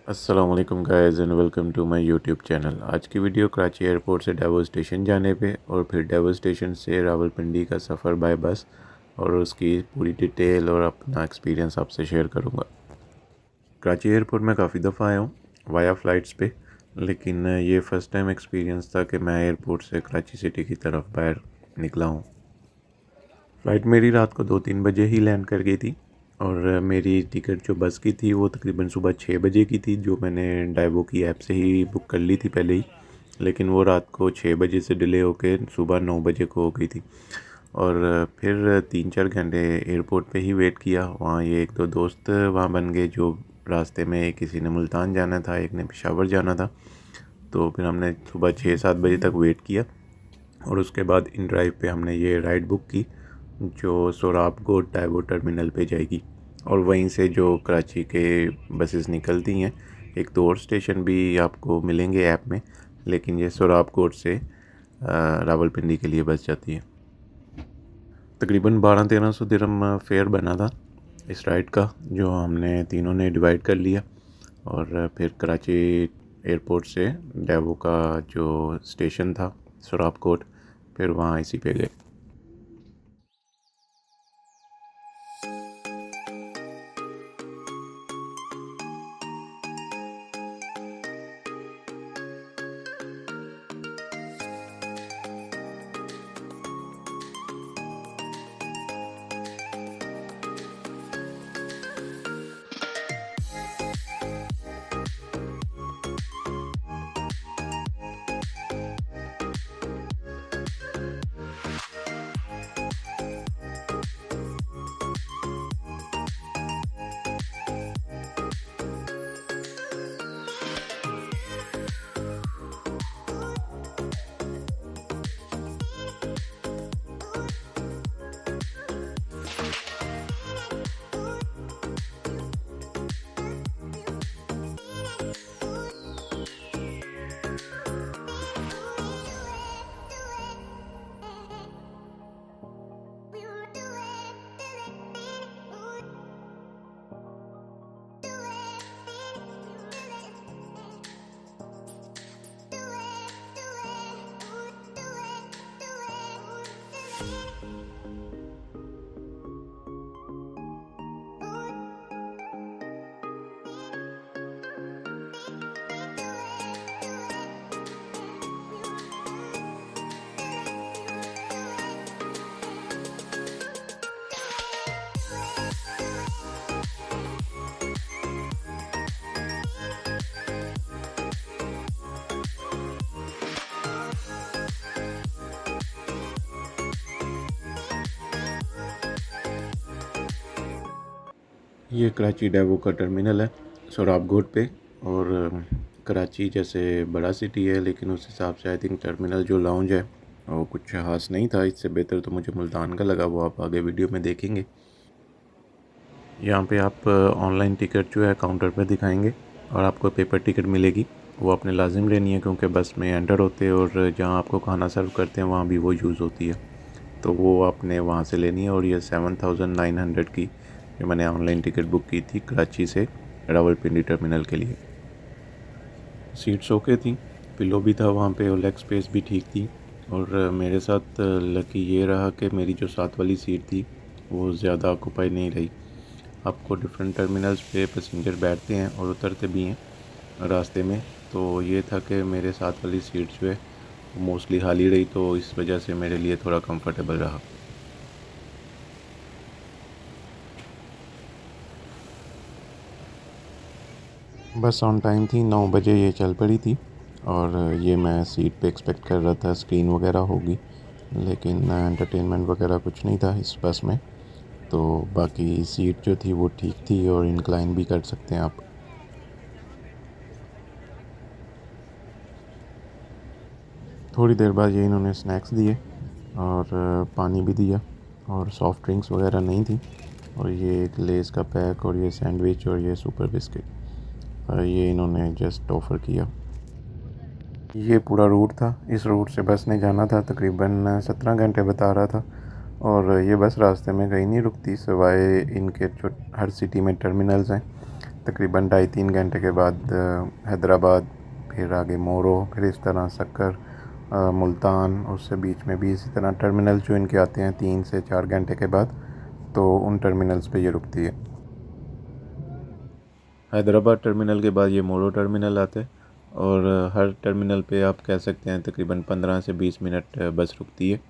अस्सलाम वालेकुम guys and welcome to my YouTube channel. आज की वीडियो कराची एयरपोर्ट से डावो स्टेशन जाने पे और फिर डावो स्टेशन से रावलपिंडी का सफ़र बाय बस और उसकी पूरी डिटेल और अपना एक्सपीरियंस आपसे शेयर करूँगा। कराची एयरपोर्ट में काफ़ी दफ़ा आया हूँ वाया फ़्लाइट्स पे, लेकिन ये फ़र्स्ट टाइम एक्सपीरियंस था कि मैं एयरपोर्ट से कराची सिटी की तरफ बाहर निकला हूँ। फ़्लाइट मेरी रात को 2-3 बजे ही लैंड कर गई थी और मेरी टिकट जो बस की थी वो तकरीबन सुबह 6 बजे की थी, जो मैंने डाइवो की ऐप से ही बुक कर ली थी पहले ही, लेकिन वो रात को 6 बजे से डिले होके सुबह 9 बजे को हो गई थी। और फिर 3-4 घंटे एयरपोर्ट पे ही वेट किया। वहाँ ये एक दो दोस्त वहाँ बन गए जो रास्ते में, किसी ने मुल्तान जाना था, एक ने पेशावर जाना था, तो फिर हमने सुबह 6-7 बजे तक वेट किया और उसके बाद इन ड्राइव पे हमने ये राइड बुक की जो सोराब कोट डाइवो टर्मिनल पे जाएगी और वहीं से जो कराची के बसेस निकलती हैं। एक दो और स्टेशन भी आपको मिलेंगे ऐप में, लेकिन ये सोराब कोट से रावलपिंडी के लिए बस जाती है। तकरीबन 1200-1300 दिरहम फेयर बना था इस राइड का, जो हमने तीनों ने डिवाइड कर लिया और फिर कराची एयरपोर्ट से डाइवो का जो स्टेशन था सोराब कोट, फिर वहाँ इसी पे गए। ये कराची डाइवो का टर्मिनल है सोराब कोट पे। और कराची जैसे बड़ा सिटी है, लेकिन उस हिसाब से आई थिंक टर्मिनल जो लाउंज है वो कुछ खास नहीं था। इससे बेहतर तो मुझे मुल्तान का लगा, वो आप आगे वीडियो में देखेंगे। यहाँ पे आप ऑनलाइन टिकट जो है काउंटर पे दिखाएंगे और आपको पेपर टिकट मिलेगी। वो आपने लाजिम लेनी है क्योंकि बस में एंटर होते हैं और जहाँ आपको खाना सर्व करते हैं वहाँ भी वो यूज़ होती है, तो वो आपने वहाँ से लेनी है। और ये 7900 की जो मैंने ऑनलाइन टिकट बुक की थी कराची से रावलपिंडी टर्मिनल के लिए। सीट्स ओके थी, पिलो भी था वहाँ पे और लेग स्पेस भी ठीक थी। और मेरे साथ लकी ये रहा कि मेरी जो साथ वाली सीट थी वो ज़्यादा ऑक्यूपाई नहीं रही। आपको डिफरेंट टर्मिनल्स पे पैसेंजर बैठते हैं और उतरते भी हैं रास्ते में, तो ये था कि मेरे साथ वाली सीट जो है मोस्टली खाली रही, तो इस वजह से मेरे लिए थोड़ा कंफर्टेबल रहा। बस ऑन टाइम थी, 9 बजे ये चल पड़ी थी और ये मैं सीट पे एक्सपेक्ट कर रहा था स्क्रीन वगैरह होगी, लेकिन एंटरटेनमेंट वगैरह कुछ नहीं था इस बस में। तो बाकी सीट जो थी वो ठीक थी और इंक्लाइन भी कर सकते हैं आप। थोड़ी देर बाद ये इन्होंने स्नैक्स दिए और पानी भी दिया और सॉफ़्ट ड्रिंक्स वगैरह नहीं थी। और ये एक लेस का पैक और ये सैंडविच और ये सुपर बिस्किट ये इन्होंने जस्ट ऑफ़र किया। ये पूरा रूट था, इस रूट से बस ने जाना था, तकरीबन 17 घंटे बता रहा था। और ये बस रास्ते में कहीं नहीं रुकती सिवाय इनके जो हर सिटी में टर्मिनल्स हैं तकरीबन 2.5-3 घंटे के बाद हैदराबाद, फिर आगे मोरो, फिर इस तरह सक्कर, मुल्तान, उससे बीच में भी इसी तरह टर्मिनल जो इनके आते हैं 3 से 4 घंटे के बाद, तो उन टर्मिनल्स पे ये रुकती है। हैदराबाद टर्मिनल के बाद ये मोरो टर्मिनल आता है और हर टर्मिनल पे आप कह सकते हैं तकरीबन 15 से 20 मिनट बस रुकती है।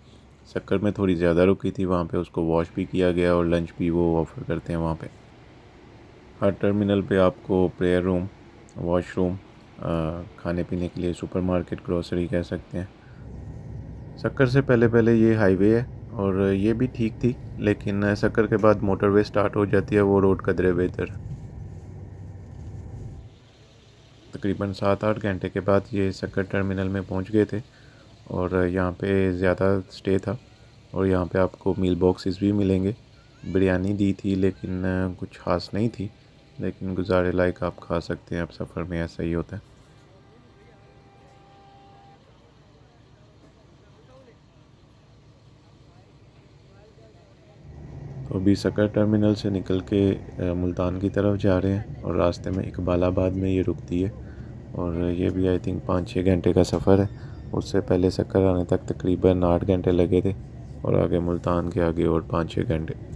सक्कर में थोड़ी ज़्यादा रुकी थी, वहाँ पे उसको वॉश भी किया गया और लंच भी वो ऑफ़र करते हैं वहाँ पे। हर टर्मिनल पे आपको प्रेयर रूम, वॉशरूम, खाने पीने के लिए सुपरमार्केट, ग्रोसरी कह सकते हैं। सक्कर से पहले पहले ये हाईवे है और ये भी ठीक थी, लेकिन सक्कर के बाद मोटरवे स्टार्ट हो जाती है, वो रोड कदरे बेहतर। तकरीबन 7-8 घंटे के बाद ये सक्कर टर्मिनल में पहुंच गए थे और यहाँ पे ज़्यादा स्टे था और यहाँ पे आपको मील बॉक्सेस भी मिलेंगे। बिरयानी दी थी लेकिन कुछ ख़ास नहीं थी, लेकिन गुजारे लायक आप खा सकते हैं, अब सफ़र में ऐसा ही होता है। तो अभी सक्कर टर्मिनल से निकल के मुल्तान की तरफ जा रहे हैं और रास्ते में इकबालाबाद में ये रुकती है और ये भी आई थिंक 5-6 घंटे का सफ़र है। उससे पहले सक्कर आने तक तकरीबन 8 घंटे लगे थे और आगे मुल्तान के आगे और 5-6 घंटे।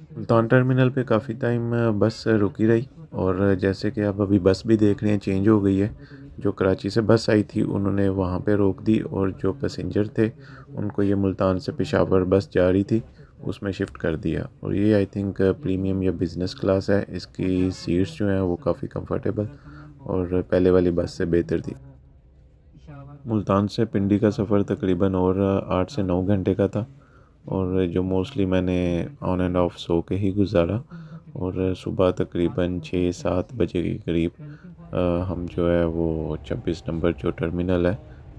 मुल्तान टर्मिनल पे काफ़ी टाइम बस रुकी रही और जैसे कि आप अभी बस भी देख रहे हैं चेंज हो गई है। जो कराची से बस आई थी उन्होंने वहाँ पे रोक दी और जो पैसेंजर थे उनको ये मुल्तान से पेशावर बस जा रही थी उसमें शिफ्ट कर दिया। और ये आई थिंक प्रीमियम या बिज़नेस क्लास है, इसकी सीट्स जो हैं वो काफ़ी कंफर्टेबल और पहले वाली बस से बेहतर थी। मुल्तान से पिंडी का सफ़र तकरीबन और 8 से 9 घंटे का था और जो मोस्टली मैंने ऑन एंड ऑफ सो के ही गुजारा और सुबह तकरीबन 6-7 बजे के करीब हम जो है वो 26 नंबर जो टर्मिनल है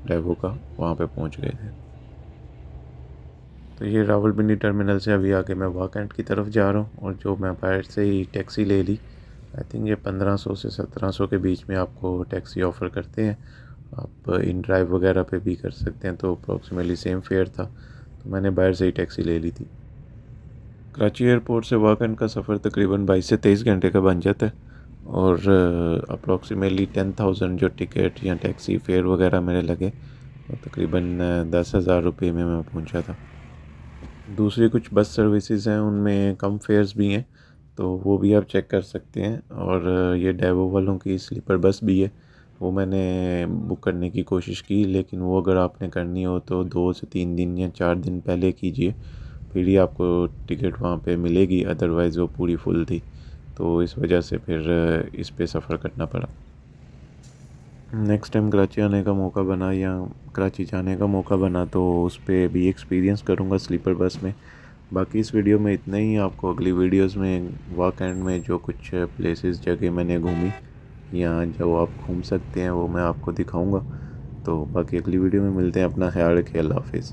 डेवो का, वहाँ पे पहुँच गए थे। तो ये रावलपिंडी टर्मिनल से अभी आके मैं वाकंड की तरफ जा रहा हूँ और जो मैं बाहर से ही टैक्सी ले ली, आई थिंक ये 1500 से 1700 के बीच में आपको टैक्सी ऑफ़र करते हैं। आप इन ड्राइव वगैरह पे भी कर सकते हैं, तो अप्रॉक्सीमेटली सेम फेयर था, तो मैंने बाहर से ही टैक्सी ले ली थी। कराची एयरपोर्ट से वाकंड का सफ़र तकरीबन 22 से 23 घंटे का बन जाता है और अप्रॉक्सीमेटली 10,000 जो टिकट या टैक्सी फेयर वगैरह मेरे लगे और तकरीबन 10,000 रुपये में मैं पहुंचा था। दूसरी कुछ बस सर्विसेज हैं उनमें कम फेयर्स भी हैं, तो वो भी आप चेक कर सकते हैं। और ये डेवो वालों की स्लीपर बस भी है, वो मैंने बुक करने की कोशिश की, लेकिन वो अगर आपने करनी हो तो 2 से 3 दिन या 4 दिन पहले कीजिए, फिर ही आपको टिकट वहाँ पे मिलेगी, अदरवाइज़ वो पूरी फुल थी, तो इस वजह से फिर इस पे सफ़र करना पड़ा। नेक्स्ट टाइम कराची आने का मौका बना या कराची जाने का मौका बना तो उस पर भी एक्सपीरियंस करूँगा स्लीपर बस में। बाकी इस वीडियो में इतना ही। आपको अगली वीडियोस में वाकंड में जो कुछ प्लेसेस जगह मैंने घूमी या जो आप घूम सकते हैं वो मैं आपको दिखाऊंगा। तो बाकी अगली वीडियो में मिलते हैं। अपना ख्याल रखिए। अल्लाह हाफिज़।